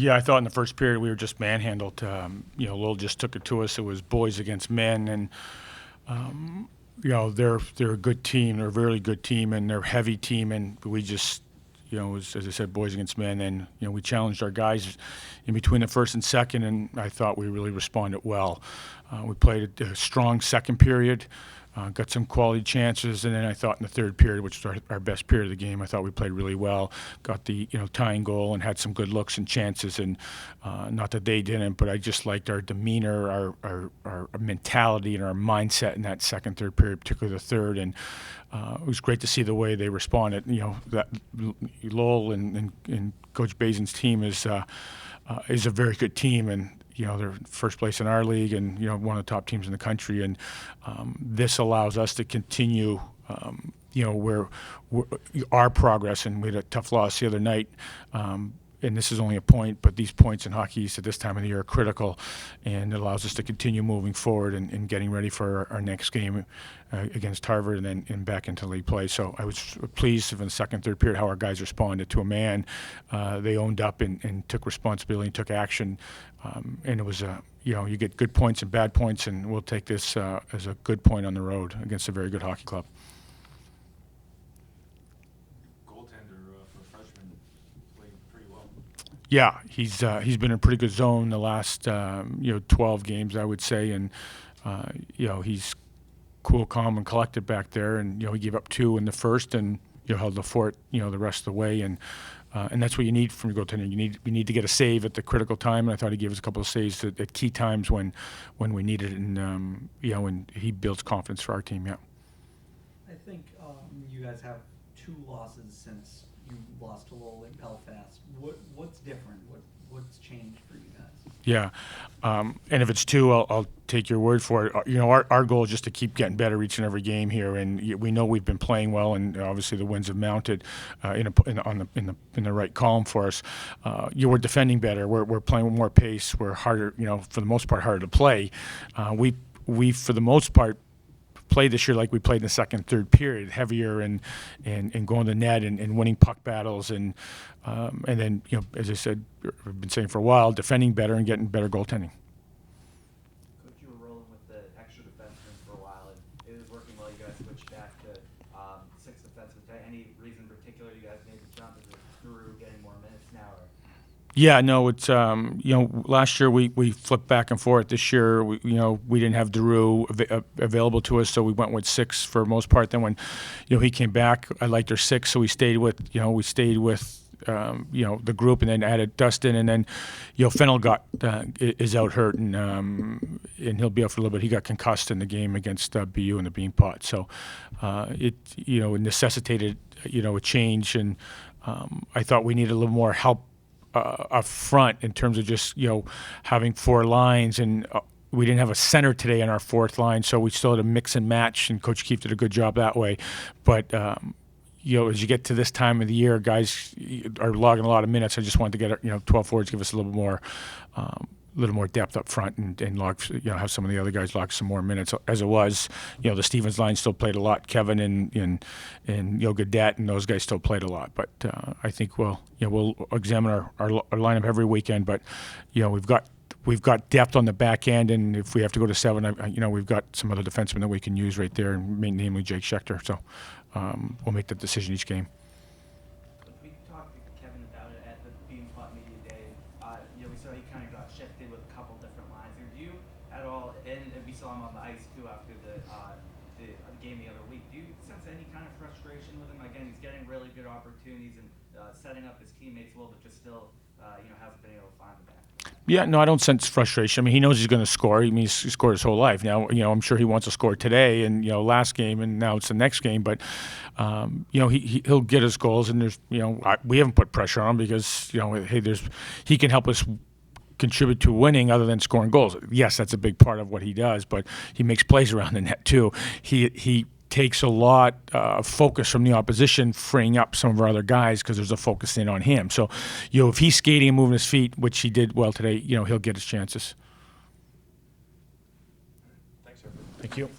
Yeah, I thought in the first period we were just manhandled. Lowell just took it to us. It was boys against men, and they're a good team. They're a very good team, and they're a heavy team, and we just, it was, as I said, boys against men, and we challenged our guys in between the first and second, and I thought we really responded well. We played a strong second period. Got some quality chances, and then I thought in the third period, which was our best period of the game, I thought we played really well. Got the tying goal and had some good looks and chances, and not that they didn't, but I just liked our demeanor, our mentality, and our mindset in that second, third period, particularly the third, and it was great to see the way they responded. That Lowell and Coach Bazin's team is a very good team, and they're first place in our league and, one of the top teams in the country. And this allows us to continue, where our progress. And we had a tough loss the other night. And this is only a point, but these points in Hockey East at this time of the year are critical, and it allows us to continue moving forward and getting ready for our next game against Harvard and then back into league play. So I was pleased in the second, third period how our guys responded to a man. They owned up and took responsibility and took action, and it was you get good points and bad points, and we'll take this as a good point on the road against a very good hockey club. Yeah, he's been in a pretty good zone the last 12 games, I would say, and he's cool, calm, and collected back there. And he gave up 2 in the first, and held the fort the rest of the way. And that's what you need from your goaltender. You need to get a save at the critical time, and I thought he gave us a couple of saves at key times when we needed it. And and he builds confidence for our team. Yeah. I think you guys have 2 losses since you lost to Lowell in Belfast. What's different? What's changed for you guys? Yeah, and if it's 2, I'll take your word for it. Our goal is just to keep getting better each and every game here, and we know we've been playing well, and obviously the wins have mounted in the right column for us. We're defending better. We're playing with more pace. We're harder, for the most part, harder to play. We for the most part played this year like we played in the second, third period, heavier and going to the net and winning puck battles and then as I said, I've been saying for a while, defending better and getting better goaltending. Coach, you were rolling with the extra defensemen for a while, and it was working well. You guys switched back to 6 defensemen. Any reason in particular you guys made the jump? Is it Drew getting more minutes now? Or? Yeah, no, it's last year we flipped back and forth. This year we didn't have Drew available to us, so we went with 6 for the most part. Then when he came back, I liked our 6, so we stayed with the group, and then added Dustin, and then Fennell is out hurt, and he'll be out for a little bit. He got concussed in the game against BU in the Beanpot, so it necessitated a change, and I thought we needed a little more help up front in terms of just having 4 lines, and we didn't have a center today on our 4th line, so we still had a mix and match, and Coach Keefe did a good job that way. But as you get to this time of the year, guys are logging a lot of minutes. I just wanted to get 12 forwards, give us a little more depth up front, and log, have some of the other guys log some more minutes. As it was, the Stevens line still played a lot. Kevin and Gadet and those guys still played a lot. But I think we'll examine our lineup every weekend. But we've got depth on the back end, and if we have to go to 7, we've got some other defensemen that we can use right there, namely Jake Schechter. So we'll make that decision each game. We talked to Kevin about it at the Beanpot Media Day. We saw he kind of got shifted with a couple different lines. Do you at all, and we saw him on the ice too after the game the other week, do you sense any kind of frustration with him? Again, he's getting really good opportunities and setting up his teammates well, but just still hasn't been able to find the back. Yeah, no, I don't sense frustration. I mean, he knows he's going to score. He scored his whole life. Now, I'm sure he wants to score today and last game, and now it's the next game. But he'll get his goals, and there's we haven't put pressure on him because he can help us contribute to winning other than scoring goals. Yes, that's a big part of what he does, but he makes plays around the net too. He takes a lot of focus from the opposition, freeing up some of our other guys because there's a focus in on him. So, if he's skating and moving his feet, which he did well today, he'll get his chances. Thanks, sir. Thank you.